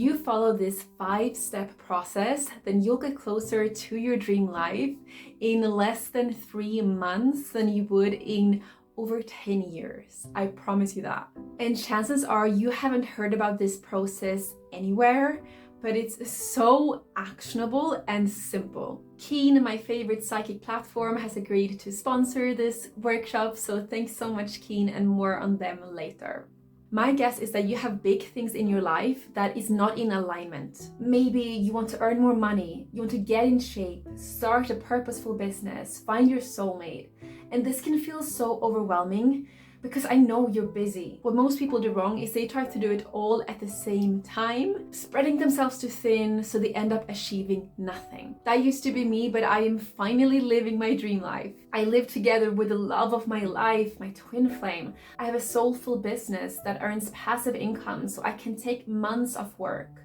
you follow this 5-step process, then you'll get closer to your dream life in less than 3 months than you would in over 10 years. I promise you that. And chances are you haven't heard about this process anywhere, but it's so actionable and simple. Keen, my favorite psychic platform, has agreed to sponsor this workshop, so thanks so much, Keen, and more on them later. My guess is that you have big things in your life that is not in alignment. Maybe you want to earn more money, you want to get in shape, start a purposeful business, find your soulmate. And this can feel so overwhelming because I know you're busy. What most people do wrong is they try to do it all at the same time, spreading themselves too thin so they end up achieving nothing. That used to be me, but I am finally living my dream life. I live together with the love of my life, my twin flame. I have a soulful business that earns passive income so I can take months off work.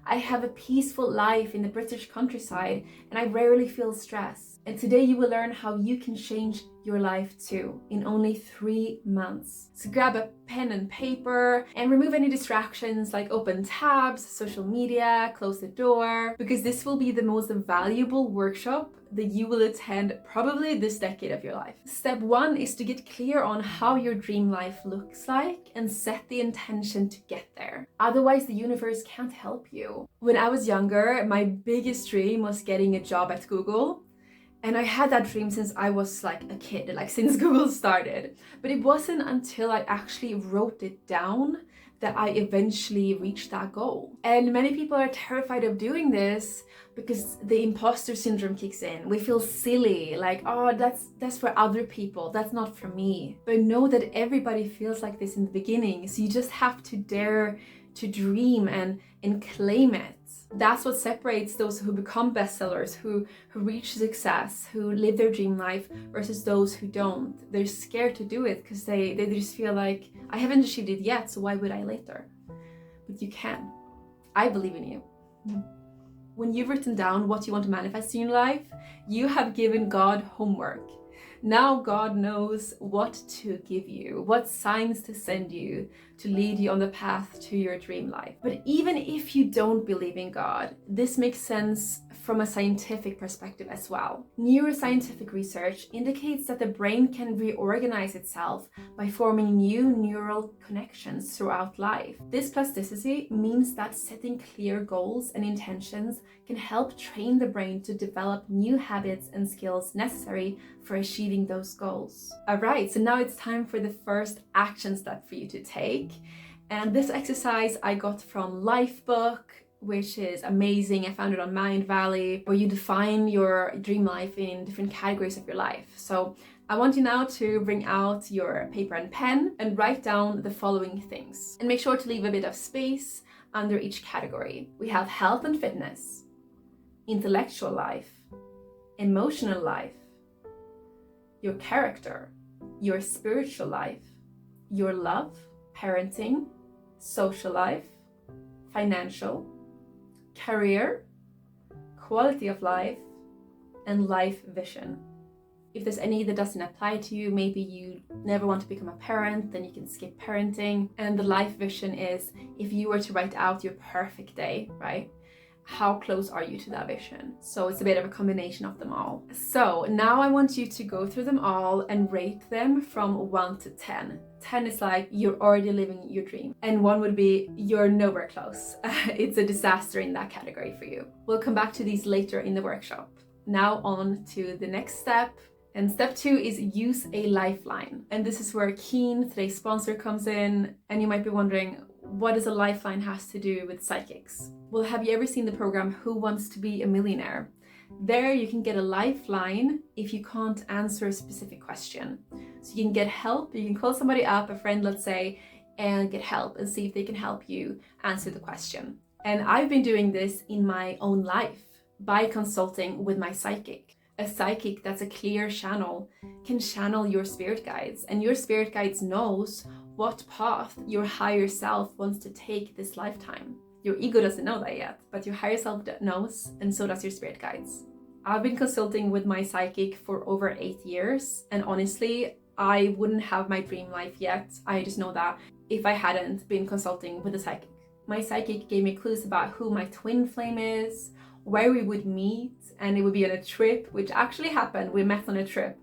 I have a peaceful life in the British countryside and I rarely feel stress. And today you will learn how you can change your life too in only 3 months. So grab a pen and paper and remove any distractions like open tabs, social media, close the door, because this will be the most valuable workshop that you will attend probably this decade of your life. Step 1 is to get clear on how your dream life looks like and set the intention to get there. Otherwise, the universe can't help you. When I was younger, my biggest dream was getting a job at Google. And I had that dream since I was like a kid, like since Google started. But it wasn't until I actually wrote it down that I eventually reached that goal. And many people are terrified of doing this because the imposter syndrome kicks in. We feel silly, like, oh, that's for other people, that's not for me. But know that everybody feels like this in the beginning. So you just have to dare to dream and claim it. That's what separates those who become bestsellers, who reach success, who live their dream life versus those who don't. They're scared to do it because they just feel like, I haven't achieved it yet, so why would I later? But you can. I believe in you. When you've written down what you want to manifest in your life, you have given God homework. Now God knows what to give you, what signs to send you to lead you on the path to your dream life. But even if you don't believe in God, this makes sense from a scientific perspective as well. Neuroscientific research indicates that the brain can reorganize itself by forming new neural connections throughout life. This plasticity means that setting clear goals and intentions can help train the brain to develop new habits and skills necessary for achieving those goals. All right, so now it's time for the first action step for you to take. And this exercise I got from Lifebook, which is amazing. I found it on Mind Valley, where you define your dream life in different categories of your life. So I want you now to bring out your paper and pen and write down the following things. And make sure to leave a bit of space under each category. We have health and fitness, intellectual life, emotional life, your character, your spiritual life, your love, parenting, social life, financial, career, quality of life, and life vision. If there's any that doesn't apply to you, maybe you never want to become a parent, then you can skip parenting. And the life vision is if you were to write out your perfect day, right? How close are you to that vision? So it's a bit of a combination of them all. So now I want you to go through them all and rate them from 1 to 10. 10 is like you're already living your dream. And 1 would be you're nowhere close. It's a disaster in that category for you. We'll come back to these later in the workshop. Now on to the next step. And step 2 is use a lifeline. And this is where Keen, today's sponsor, comes in. And you might be wondering, what does a lifeline has to do with psychics? Well, have you ever seen the program Who Wants to Be a Millionaire? There you can get a lifeline if you can't answer a specific question. So you can get help, you can call somebody up, a friend let's say, and get help and see if they can help you answer the question. And I've been doing this in my own life by consulting with my psychic. A psychic that's a clear channel can channel your spirit guides, and your spirit guides knows what path your higher self wants to take this lifetime. Your ego doesn't know that yet, but your higher self knows, and so does your spirit guides. I've been consulting with my psychic for over 8 years, and honestly, I wouldn't have my dream life yet. I just know that if I hadn't been consulting with a psychic. My psychic gave me clues about who my twin flame is, where we would meet, and it would be on a trip, which actually happened. We met on a trip.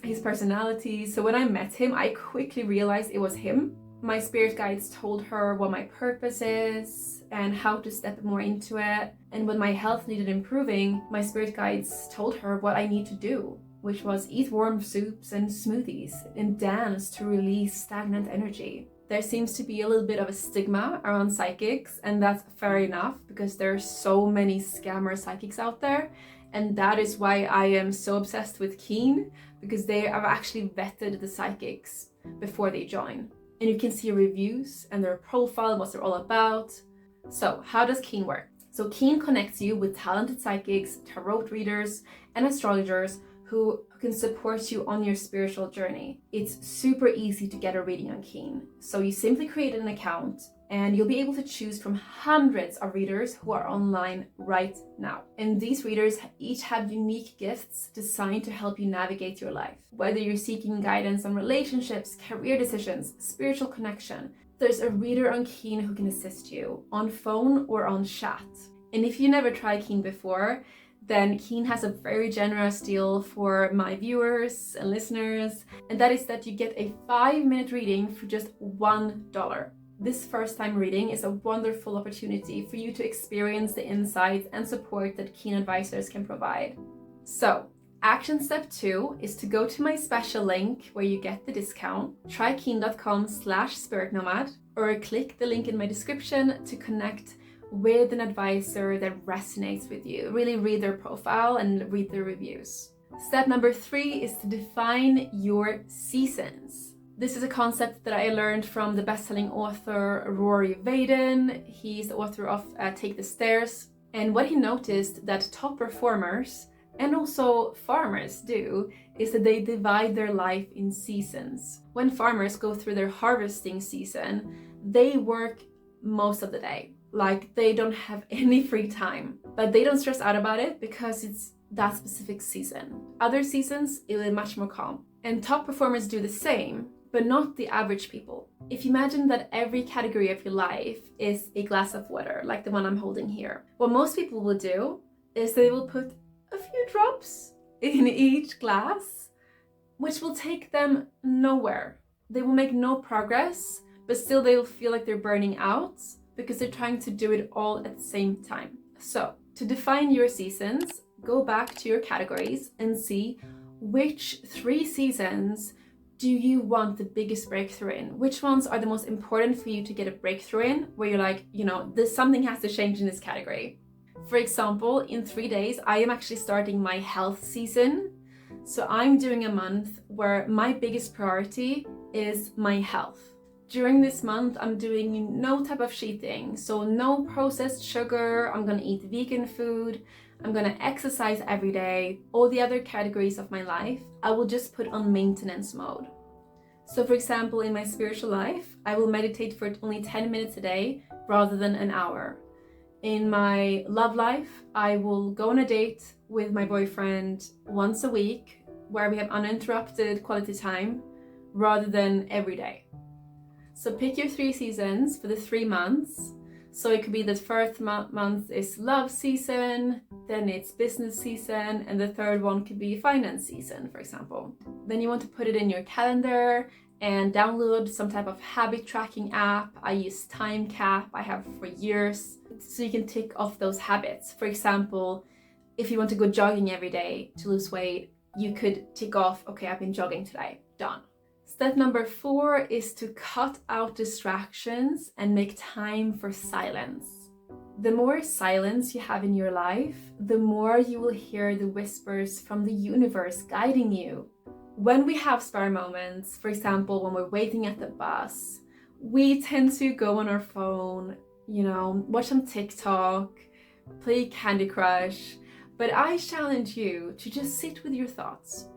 His personality. So when I met him, I quickly realized it was him. My spirit guides told her what my purpose is and how to step more into it. And when my health needed improving, my spirit guides told her what I need to do, which was eat warm soups and smoothies and dance to release stagnant energy. There seems to be a little bit of a stigma around psychics, and that's fair enough because there are so many scammer psychics out there. And that is why I am so obsessed with Keen, because they have actually vetted the psychics before they join. And you can see reviews and their profile, what they're all about. So how does Keen work? So Keen connects you with talented psychics, tarot readers, and astrologers who can support you on your spiritual journey. It's super easy to get a reading on Keen. So you simply create an account and you'll be able to choose from hundreds of readers who are online right now. And these readers each have unique gifts designed to help you navigate your life. Whether you're seeking guidance on relationships, career decisions, spiritual connection, there's a reader on Keen who can assist you on phone or on chat. And if you never tried Keen before, then Keen has a very generous deal for my viewers and listeners, and that is that you get a 5-minute reading for just $1. This first-time reading is a wonderful opportunity for you to experience the insights and support that Keen advisors can provide. So, action step 2 is to go to my special link where you get the discount, trykeen.com/spiritnomad, or click the link in my description to connect with an advisor that resonates with you. Really read their profile and read their reviews. Step number 3 is to define your seasons. This is a concept that I learned from the best-selling author Rory Vaden. He's the author of Take the Stairs. And what he noticed that top performers and also farmers do is that they divide their life in seasons. When farmers go through their harvesting season, they work most of the day. Like they don't have any free time, but they don't stress out about it because it's that specific season. Other seasons, it will be much more calm. And top performers do the same, but not the average people. If you imagine that every category of your life is a glass of water, like the one I'm holding here, what most people will do is they will put a few drops in each glass, which will take them nowhere. They will make no progress, but still they will feel like they're burning out because they're trying to do it all at the same time. So, to define your seasons, go back to your categories and see which 3 seasons do you want the biggest breakthrough in? Which ones are the most important for you to get a breakthrough in, where you're like, something has to change in this category. For example, in 3 days, I am actually starting my health season. So I'm doing a month where my biggest priority is my health. During this month, I'm doing no type of cheating, so no processed sugar. I'm gonna eat vegan food. I'm gonna exercise every day. All the other categories of my life, I will just put on maintenance mode. So for example, in my spiritual life, I will meditate for only 10 minutes a day rather than an hour. In my love life, I will go on a date with my boyfriend once a week where we have uninterrupted quality time rather than every day. So pick your 3 seasons for the 3 months. So it could be the first month is love season, then it's business season, and the third one could be finance season, for example. Then you want to put it in your calendar and download some type of habit tracking app. I use Time Cap, I have for years, so you can tick off those habits. For example, if you want to go jogging every day to lose weight, you could tick off, okay, I've been jogging today, done. Step number 4 is to cut out distractions and make time for silence. The more silence you have in your life, the more you will hear the whispers from the universe guiding you. When we have spare moments, for example, when we're waiting at the bus, we tend to go on our phone, watch some TikTok, play Candy Crush, but I challenge you to just sit with your thoughts.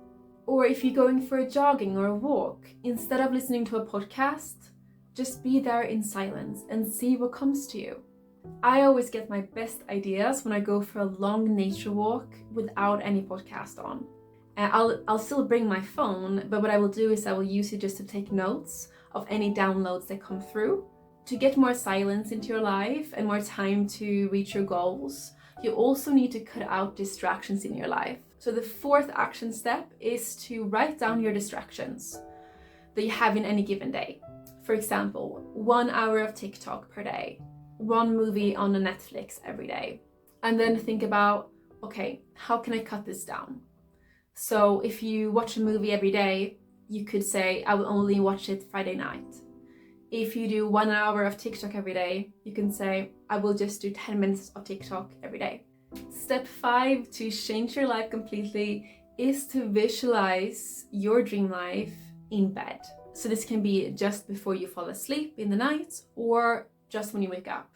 Or if you're going for a jogging or a walk, instead of listening to a podcast, just be there in silence and see what comes to you. I always get my best ideas when I go for a long nature walk without any podcast on. I'll still bring my phone, but what I will do is I will use it just to take notes of any downloads that come through. To get more silence into your life and more time to reach your goals, you also need to cut out distractions in your life. So the fourth action step is to write down your distractions that you have in any given day. For example, 1 hour of TikTok per day, one movie on Netflix every day. And then think about, okay, how can I cut this down? So if you watch a movie every day, you could say, I will only watch it Friday night. If you do 1 hour of TikTok every day, you can say, I will just do 10 minutes of TikTok every day. Step 5 to change your life completely is to visualize your dream life in bed. So this can be just before you fall asleep in the night or just when you wake up.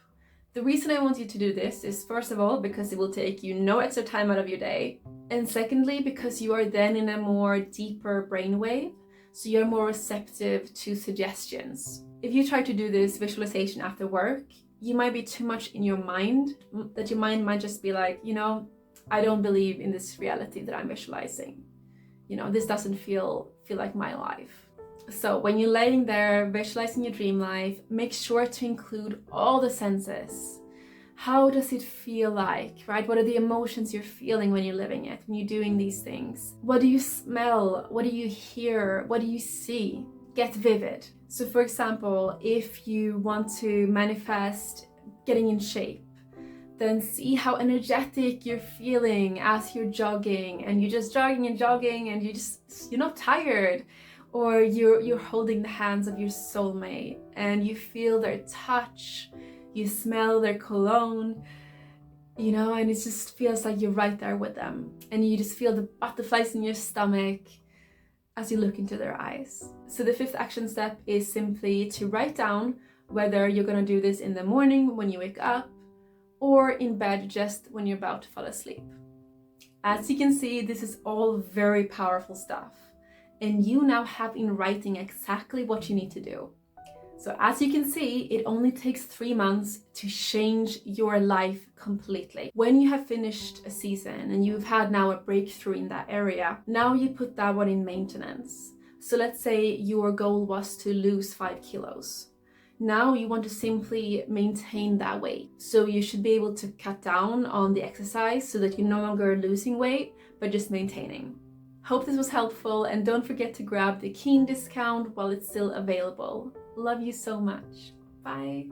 The reason I want you to do this is, first of all, because it will take you no extra time out of your day. And secondly, because you are then in a more deeper brainwave, so you're more receptive to suggestions. If you try to do this visualization after work, you might be too much in your mind, that your mind might just be like, I don't believe in this reality that I'm visualizing. This doesn't feel like my life. So when you're laying there visualizing your dream life, make sure to include all the senses. How does it feel like, right? What are the emotions you're feeling when you're living it, when you're doing these things? What do you smell? What do you hear? What do you see? Get vivid. So for example, if you want to manifest getting in shape, then see how energetic you're feeling as you're jogging, and you're just jogging and you're not tired. Or you're holding the hands of your soulmate and you feel their touch, you smell their cologne, and it just feels like you're right there with them. And you just feel the butterflies in your stomach as you look into their eyes. So the fifth action step is simply to write down whether you're gonna do this in the morning when you wake up or in bed just when you're about to fall asleep. As you can see, this is all very powerful stuff. And you now have in writing exactly what you need to do. So as you can see, it only takes 3 months to change your life completely. When you have finished a season and you've had now a breakthrough in that area, now you put that one in maintenance. So let's say your goal was to lose 5 kilos. Now you want to simply maintain that weight. So you should be able to cut down on the exercise so that you're no longer losing weight, but just maintaining. Hope this was helpful, and don't forget to grab the Keen discount while it's still available. Love you so much. Bye.